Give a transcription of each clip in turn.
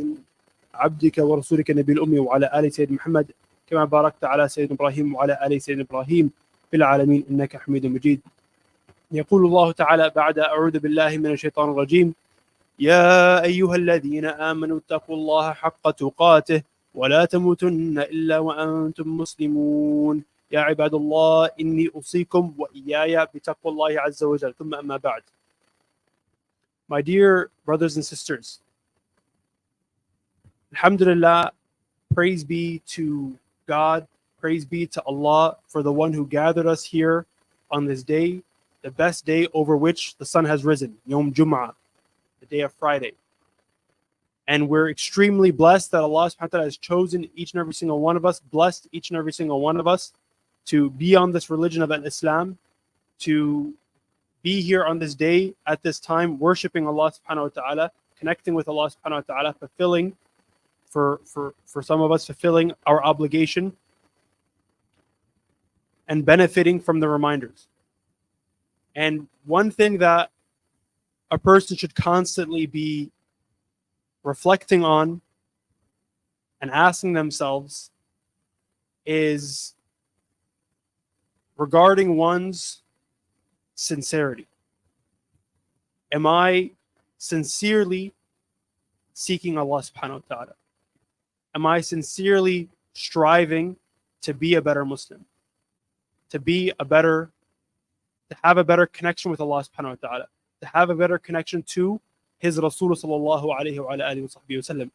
محمد عبدك ورسولك النبي الأمي وعلى آل سيدنا محمد كما باركت على سيدنا إبراهيم وعلى آل سيدنا إبراهيم في العالمين إنك حميد مجيد. يقول الله تعالى بعد أعوذ بالله من الشيطان الرجيم: يا أيها الذين آمنوا اتقوا الله حق تقاته ولا تموتن إلا وأنتم مسلمون يا عباد الله إني أوصيكم وإياي بتقوى الله عز وجل ثم أما بعد. My dear brothers and sisters, Alhamdulillah, praise be to God, praise be to Allah for the one who gathered us here on this day, the best day over which the sun has risen, Yom Jumu'ah, the day of Friday. And we're extremely blessed that Allah subhanahu wa ta'ala has chosen each and every single one of us, blessed each and every single one of us to be on this religion of Islam, to be here on this day at this time, worshiping Allah subhanahu wa ta'ala, connecting with Allah subhanahu wa ta'ala, fulfilling, for some of us, fulfilling our obligation and benefiting from the reminders. And one thing that a person should constantly be reflecting on and asking themselves is regarding one's sincerity. Am I sincerely seeking Allah subhanahu wa ta'ala? Am I sincerely striving to be a better Muslim? To have a better connection with Allah subhanahu wa ta'ala? To have a better connection to His Rasulullah sallallahu alayhi wa alihi wa sallam.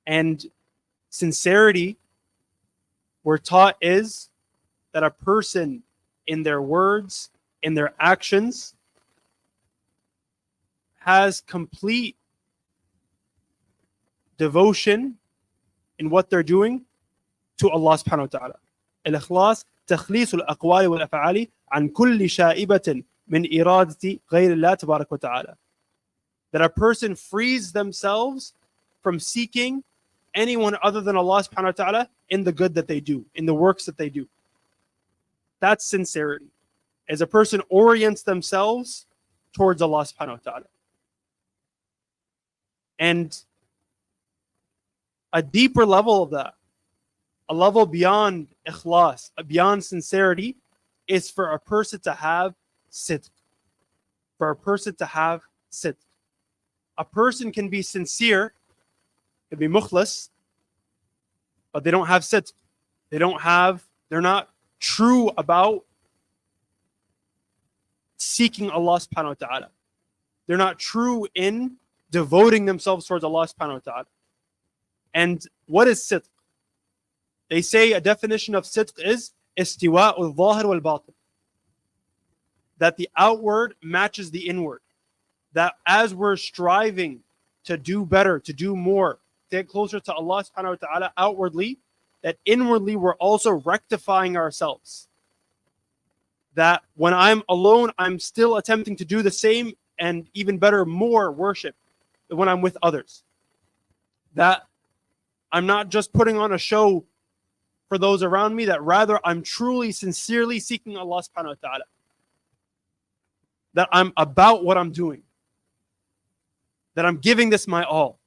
And sincerity, we're taught, is that a person in their words, in their actions, has complete devotion in what they're doing to Allah subhanahu wa ta'ala. Al-Ikhlas, تخليص الأقوال والأفعال عن كل شائبة من إرادة غير الله تبارك وتعالى. That a person frees themselves from seeking anyone other than Allah subhanahu wa ta'ala in the good that they do, in the works that they do. That's sincerity. As a person orients themselves towards Allah subhanahu wa ta'ala. And a deeper level of that, a level beyond ikhlas, beyond sincerity, is for a person to have sidq. For a person to have sidq. A person can be sincere, can be mukhlas, but they don't have sidq. They're not true about seeking Allah subhanahu wa ta'ala. They're not true in devoting themselves towards Allah subhanahu wa ta'ala. And what is sidq? They say a definition of sidq is istiwa'u al-zahir wal-batin. That the outward matches the inward. That as we're striving to do better, to do more, to get closer to Allah subhanahu wa ta'ala outwardly, that inwardly we're also rectifying ourselves. That when I'm alone, I'm still attempting to do the same and even better, more worship than when I'm with others. That I'm not just putting on a show for those around me, that rather I'm truly, sincerely seeking Allah subhanahu wa ta'ala. That I'm about what I'm doing. That I'm giving this my all.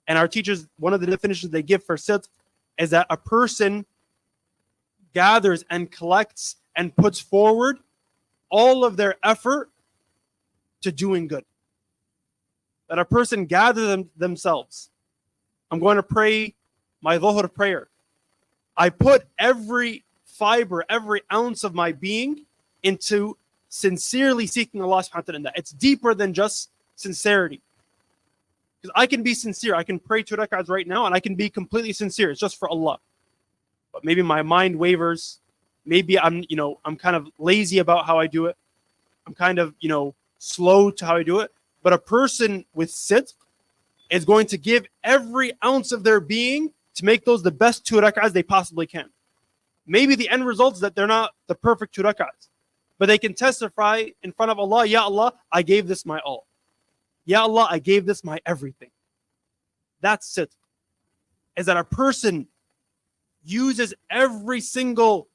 And our teachers, one of the definitions they give for sidq is that a person gathers and collects and puts forward all of their effort to doing good. That a person gathers themselves. I'm going to pray my dhuhr prayer. I put every fiber, every ounce of my being into sincerely seeking Allah subhanahu wa ta'ala in that. It's deeper than just sincerity. Because I can be sincere. I can pray 2 rak'ahs right now and I can be completely sincere. It's just for Allah. But maybe my mind wavers. Maybe I'm kind of lazy about how I do it. I'm kind of, slow to how I do it. But a person with sidq is going to give every ounce of their being to make those the best 2 rak'ahs they possibly can. Maybe the end result is that they're not the perfect 2 rak'ahs. But they can testify in front of Allah, Ya Allah, I gave this my all. Ya Allah, I gave this my everything. That's sidq. Is that a person uses every single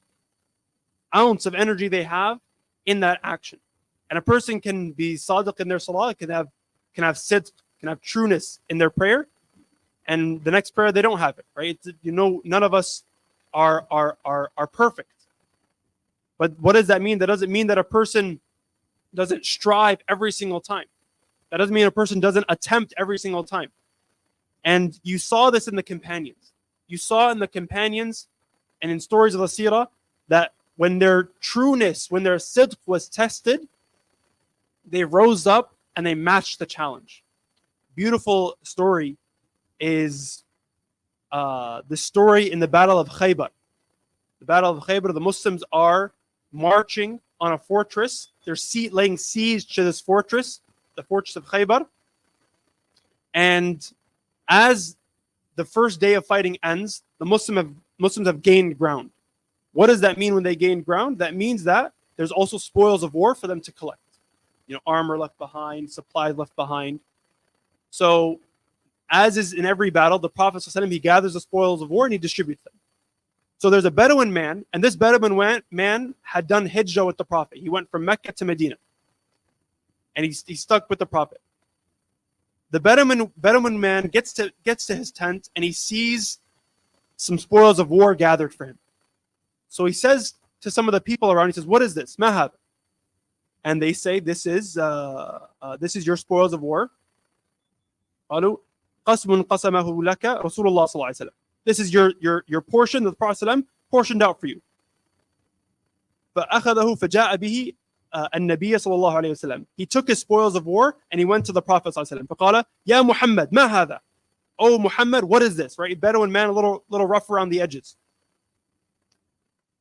ounce of energy they have in that action. And a person can be sadiq in their salah, can have sidq, can have trueness in their prayer, and the next prayer they don't have it, right? None of us are perfect. But what does that mean? That doesn't mean that a person doesn't strive every single time. That doesn't mean a person doesn't attempt every single time. And you saw this in the companions. You saw in the companions and in stories of the seerah that when their trueness, when their sidq was tested, they rose up and they matched the challenge. Beautiful story is the story in the Battle of Khaybar. The Battle of Khaybar, the Muslims are marching on a fortress. They're laying siege to this fortress, the fortress of Khaybar. And as the first day of fighting ends, the Muslims have gained ground. What does that mean when they gain ground? That means that there's also spoils of war for them to collect. Armor left behind, supplies left behind. So, as is in every battle, the Prophet ﷺ, he gathers the spoils of war and he distributes them. So there's a Bedouin man, and this Bedouin man had done hijrah with the Prophet. He went from Mecca to Medina. And he stuck with the Prophet. The Bedouin man gets to his tent and he sees some spoils of war gathered for him. So he says to some of the people around, he says, "What is this? Mahab?" And they say, "This is your spoils of war." قالوا قسم قسمه لك رسول الله صلى الله عليه وسلم. This is your portion that the Prophet ﷺ portioned out for you. فأخذه فجاء به النبي صلى الله عليه وسلم. He took his spoils of war and he went to the Prophet صلى الله عليه وسلم. فقال يا محمد ما هذا? Oh Muhammad, what is this? Right? Bedouin man, a little rough around the edges.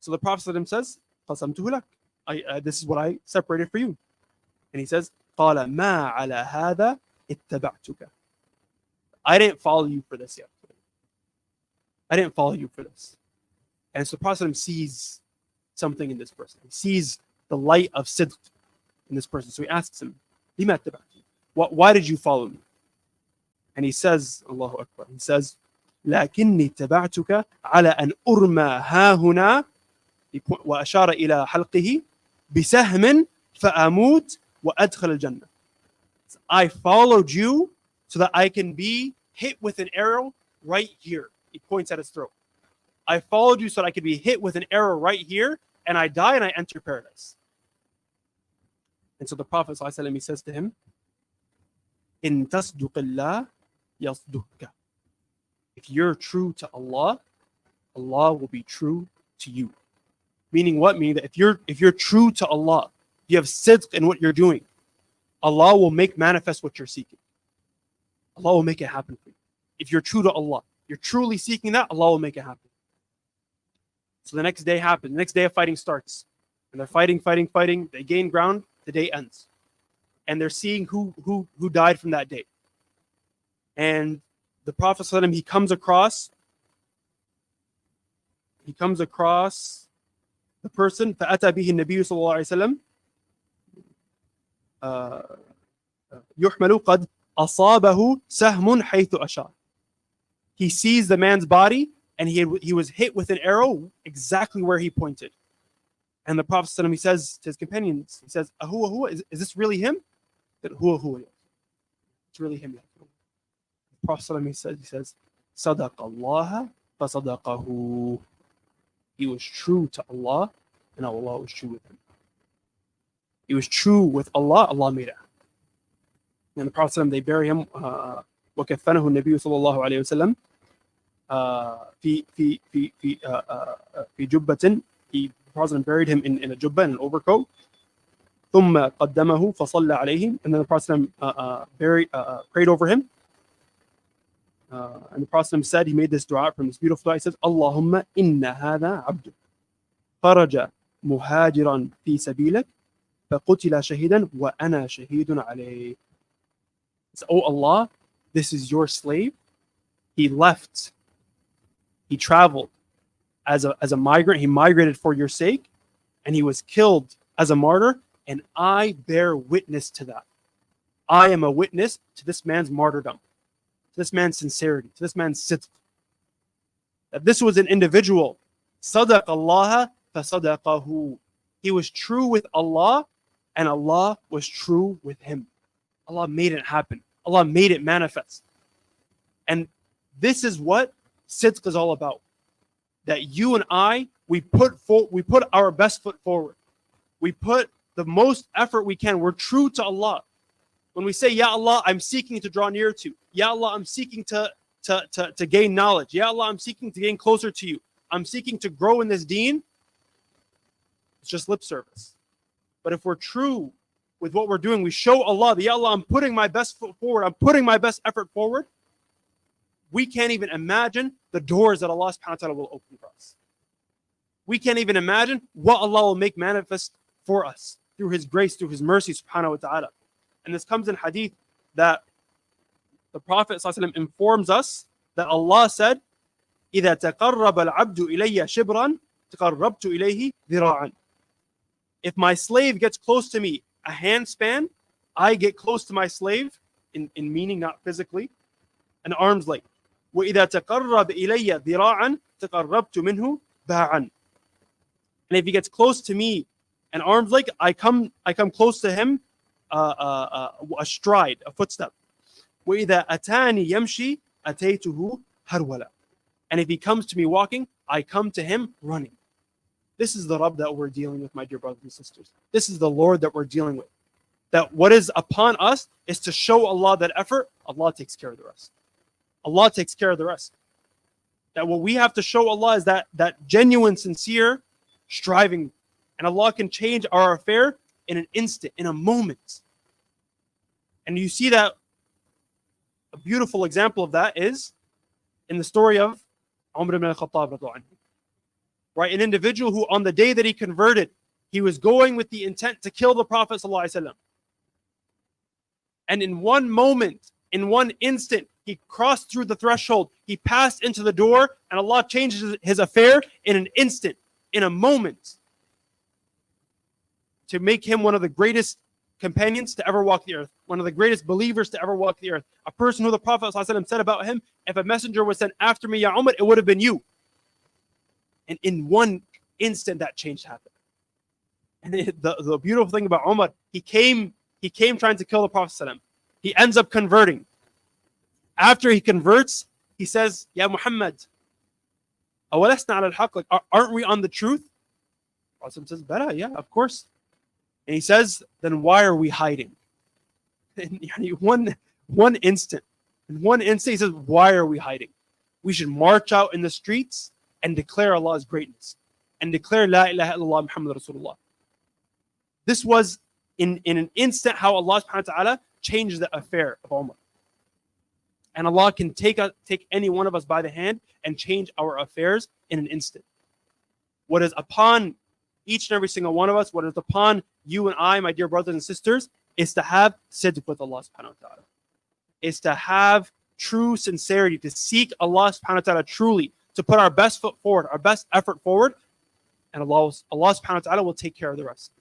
So the Prophet ﷺ says, قسمته لك. This is what I separated for you. And he says, قال ما على هذا اتبعتك. I didn't follow you for this yet. I didn't follow you for this. And so the Prophet sees something in this person. He sees the light of sidq in this person. So he asks him, why did you follow me? And he says, Allahu Akbar, he says, لكني تبعتك على أن أرمى ها هنا وأشار إلى حلقه بسهم فأموت وأدخل الجنة. I followed you so that I can be hit with an arrow right here. He points at his throat. I followed you so that I could be hit with an arrow right here, and I die and I enter paradise. And so the Prophet ﷺ, he says to him, إن تصدق الله يصدقك. If you're true to Allah, Allah will be true to you. Meaning what? Meaning that if you're true to Allah, you have sidq in what you're doing, Allah will make manifest what you're seeking. Allah will make it happen for you. If you're true to Allah, you're truly seeking that, Allah will make it happen. So the next day happens. The next day of fighting starts. And they're fighting. They gain ground. The day ends. And they're seeing who died from that day. And the Prophet ﷺ, he comes across the person. فَأَتَى بِهِ النَّبِيُّ صلى الله عليه وسلم يحمل قد أصابه سهم حيث أشار. He sees the man's body and he was hit with an arrow exactly where he pointed. And the Prophet ﷺ, he says to his companions, he says, Ahuwa, is this really him? That huwa. It's really him. The Prophet ﷺ, he says, صدق الله فصدقه. He was true to Allah and Allah was true with him. He was true with Allah, Allah made it. And the Prophet ﷺ, they bury him وكفنه النبي صلى الله عليه وسلم في جبة. The Prophet buried him in a jubba, in an overcoat. ثم قدمه فصلى عليه. And then the Prophet prayed over him. And the Prophet said, he made this dua from this beautiful dua. He says, اللهم إن هذا عبد خرج مهاجرا في سبيلك فقتل شهيدا وأنا شهيد عليه. So, oh Allah, this is your slave. He left. He traveled as a migrant. He migrated for your sake, and he was killed as a martyr. And I bear witness to that. I am a witness to this man's martyrdom, to this man's sincerity, to this man's sidq. That this was an individual. صدق الله فصدقه. He was true with Allah, and Allah was true with him. Allah made it happen. Allah made it manifest. And This is what sidq is all about. That you and I, we put our best foot forward. We put the most effort we can. We're true to Allah. When we say, Ya Allah, I'm seeking to draw near to you. Ya Allah, I'm seeking to gain knowledge. Ya Allah, I'm seeking to gain closer to you. I'm seeking to grow in this deen. It's just lip service. But if we're true with what we're doing, we show Allah that, Ya Allah, I'm putting my best foot forward. I'm putting my best effort forward. We can't even imagine the doors that Allah subhanahu wa ta'ala will open for us. We can't even imagine what Allah will make manifest for us through His grace, through His mercy subhanahu wa ta'ala. And this comes in hadith that the Prophet ﷺ informs us that Allah said, إِذَا تَقَرَّبَ الْعَبْدُ إِلَيَّ شِبْرًا تَقَرَّبْتُ إِلَيْهِ ذِرَاعًا. If my slave gets close to me a handspan, I get close to my slave, in meaning not physically, an arm's length. وَإِذَا تَقَرَّبَ إِلَيَّ ذِرَاعًا تَقَرَّبْتُ مِنْهُ بَاعًا. And if he gets close to me an arm's length, I come close to him a stride, a footstep. وَإِذَا أَتَانِي يَمْشِي أَتَيْتُهُ هَرْوَلًا. And if he comes to me walking, I come to him running. This is the Rabb that we're dealing with, my dear brothers and sisters. This is the Lord that we're dealing with. That what is upon us is to show Allah that effort. Allah takes care of the rest. Allah takes care of the rest. That what we have to show Allah is that genuine, sincere striving. And Allah can change our affair in an instant, in a moment. And you see that a beautiful example of that is in the story of Umar ibn al-Khattab. Right? An individual who on the day that he converted, he was going with the intent to kill the Prophet ﷺ. And in one moment, in one instant, he crossed through the threshold. He passed into the door, and Allah changes his affair in an instant, in a moment, to make him one of the greatest companions to ever walk the earth, one of the greatest believers to ever walk the earth. A person who the Prophet ﷺ said about him, if a messenger was sent after me, Ya Umar, it would have been you. And in one instant, that change happened. And the beautiful thing about Umar, he came trying to kill the Prophet ﷺ. He ends up converting. After he converts, he says, Ya Muhammad, awalasna ala al-haq, like, aren't we on the truth? The Prophet says, Bala, yeah, of course. And he says, then why are we hiding? In one instant, he says, why are we hiding? We should march out in the streets and declare Allah's greatness and declare La ilaha illallah Muhammad Rasulullah. This was in an instant how Allah subhanahu wa ta'ala changed the affair of Umar. And Allah can take any one of us by the hand and change our affairs in an instant. What is upon each and every single one of us, what is upon you and I, my dear brothers and sisters, is to have sidq with Allah subhanahu wa ta'ala. Is to have true sincerity, to seek Allah subhanahu wa ta'ala truly, to put our best foot forward, our best effort forward, and Allah subhanahu wa ta'ala will take care of the rest.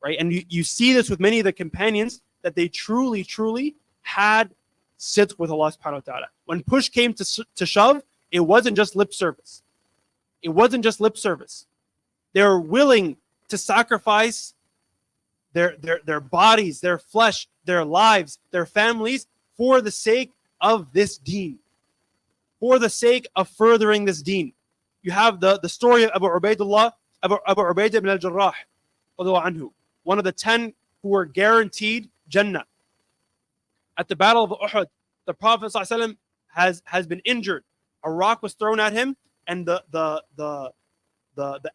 Right? And you see this with many of the companions, that they truly, truly had sidq with Allah subhanahu wa ta'ala. When push came to shove, it wasn't just lip service. It wasn't just lip service. They were willing to sacrifice their bodies, their flesh, their lives, their families for the sake of this deen, for the sake of furthering this deen. You have the story of Abu Ubaidah ibn al-Jarrah, one of the 10 who were guaranteed Jannah. At the Battle of Uhud, the Prophet ﷺ has been injured. A rock was thrown at him, and the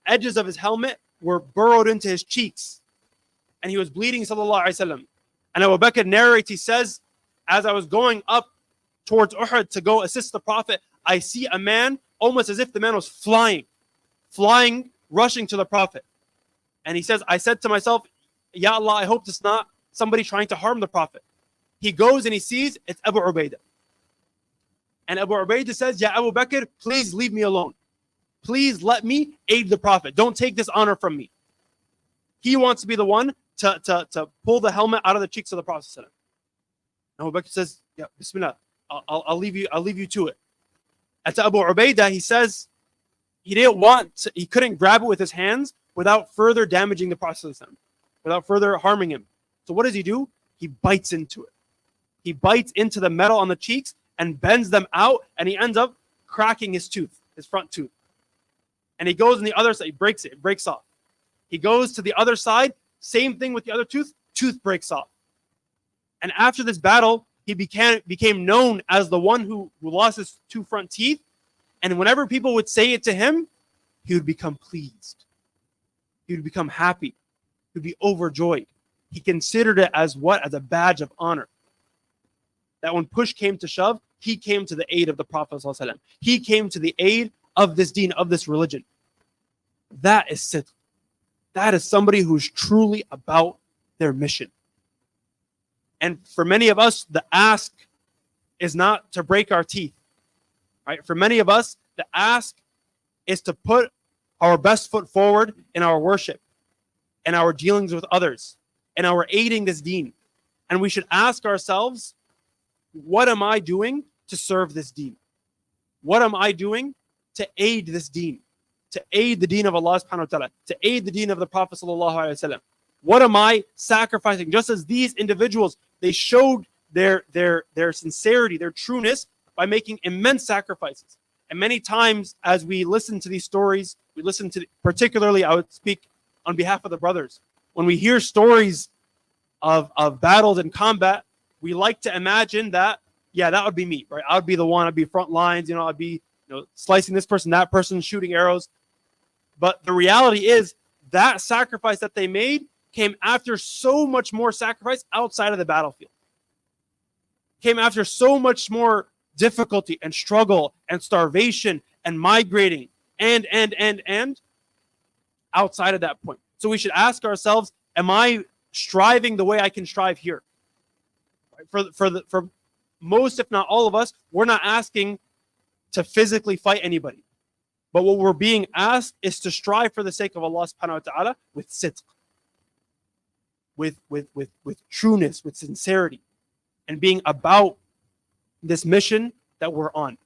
edges of his helmet were burrowed into his cheeks, and he was bleeding, sallallahu alaihi wasallam. And Abu Bakr narrates, he says, as I was going up towards Uhud to go assist the Prophet, I see a man almost as if the man was flying, rushing to the Prophet. And he says, I said to myself, Ya Allah, I hope it's not somebody trying to harm the Prophet. He goes and he sees it's Abu Ubaidah. And Abu Ubaidah says, Ya Abu Bakr, please leave me alone. Please let me aid the Prophet. Don't take this honor from me. He wants to be the one to pull the helmet out of the cheeks of the Prophet. And Abu Bakr says, yeah, Bismillah, I'll leave you to it. And to Abu Ubaidah, he says he couldn't grab it with his hands without further damaging the Prophet, without further harming him. So what does he do? He bites into it. He bites into the metal on the cheeks, and bends them out, and he ends up cracking his tooth, his front tooth. And he goes on the other side, he breaks it breaks off. He goes to the other side, same thing with the other tooth breaks off. And after this battle, he became known as the one who lost his two front teeth. And whenever people would say it to him, he would become pleased. He would become happy. He would be overjoyed. He considered it as what? As a badge of honor. That when push came to shove, he came to the aid of the Prophet ﷺ. He came to the aid of this deen, of this religion. That is sidq. That is somebody who's truly about their mission. And for many of us, the ask is not to break our teeth. Right? For many of us, the ask is to put our best foot forward in our worship, in our dealings with others, in our aiding this deen. And we should ask ourselves, what am I doing to serve this deen? What am I doing to aid this deen? To aid the deen of Allah subhanahu wa ta'ala, to aid the deen of the Prophet sallallahu alaihi wasallam. What am I sacrificing? Just as these individuals, they showed their sincerity, their trueness by making immense sacrifices. And many times as we listen to these stories, we listen to, particularly I would speak on behalf of the brothers, when we hear stories of battles and combat, we like to imagine that, yeah, that would be me, right? I would be the one, I'd be front lines, I'd be slicing this person, that person, shooting arrows. But the reality is that sacrifice that they made came after so much more sacrifice outside of the battlefield. Came after so much more difficulty and struggle and starvation and migrating and outside of that point. So we should ask ourselves, am I striving the way I can strive here? For most, if not all of us, we're not asking to physically fight anybody. But what we're being asked is to strive for the sake of Allah subhanahu wa ta'ala with sidq, with trueness, with sincerity, and being about this mission that we're on.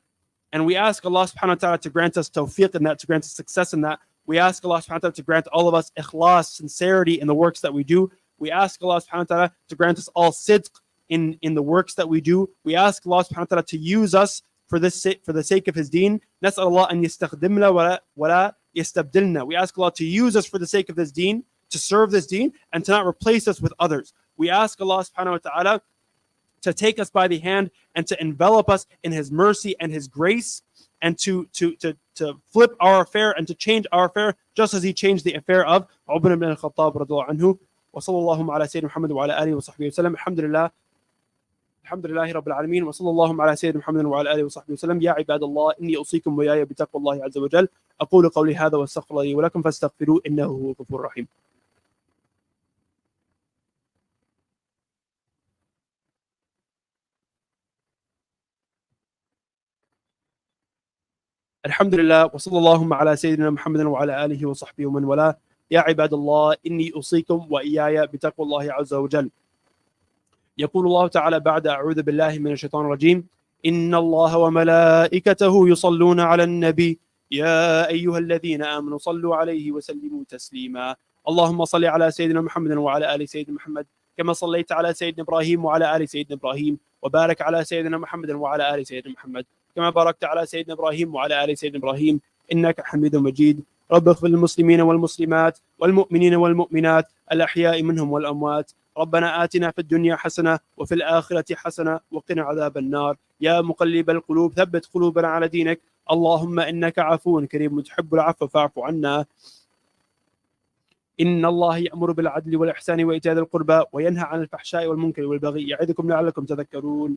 And we ask Allah subhanahu wa ta'ala to grant us tawfiq in that, to grant us success in that. We ask Allah subhanahu wa ta'ala to grant all of us ikhlas, sincerity in the works that we do. We ask Allah subhanahu wa ta'ala to grant us all sidq in the works that we do. We ask Allah subhanahu wa ta'ala to use us for the sake of His deen. نسأل الله أن يستخدمنا ولا يستبدلنا. We ask Allah to use us for the sake of this deen, to serve this deen, and to not replace us with others. We ask Allah subhanahu wa ta'ala to take us by the hand and to envelop us in His mercy and His grace, and to flip our affair and to change our affair just as He changed the affair of Umar ibn al-Khattab radiyallahu anhu. وصلى الله على سيدنا محمد وعلى آله وصحبه وسلم. الحمد لله رب العالمين وصلى الله على سيدنا محمد وعلى آله وصحبه وسلم. يا عباد الله إني أوصيكم وإياي بتقوى الله عز وجل. أقول قولي هذا واستغفر الله لي ولكم فاستغفروه إنه هو الغفور الرحيم. الحمد لله وصلى الله على سيدنا محمد وعلى آله وصحبه ومن والاه. يا عباد الله إني أوصيكم وإياي بتقوى الله عز وجل. يقول الله تعالى بعد أعوذ بالله من الشيطان الرجيم إن الله وملائكته يصلون على النبي يا أيها الذين آمنوا صلوا عليه وسلموا تسليما. اللهم صل على سيدنا محمد وعلى آل سيدنا محمد كما صليت على سيدنا إبراهيم وعلى آل سيدنا إبراهيم وبارك على سيدنا محمد وعلى آل سيدنا محمد كما باركت على سيدنا إبراهيم وعلى آل سيدنا إبراهيم إنك حميد مجيد. رب اغفر للمسلمين والمسلمات والمؤمنين والمؤمنات الأحياء منهم والأموات. ربنا آتنا في الدنيا حسنة وفي الآخرة حسنة وقنا عذاب النار. يا مقلب القلوب ثبت قلوبنا على دينك. اللهم إنك عفو كريم تحب العفو فاعف عنا. إن الله يأمر بالعدل والإحسان وإيتاء ذي القربى وينهى عن الفحشاء والمنكر والبغي يعظكم لعلكم تذكرون.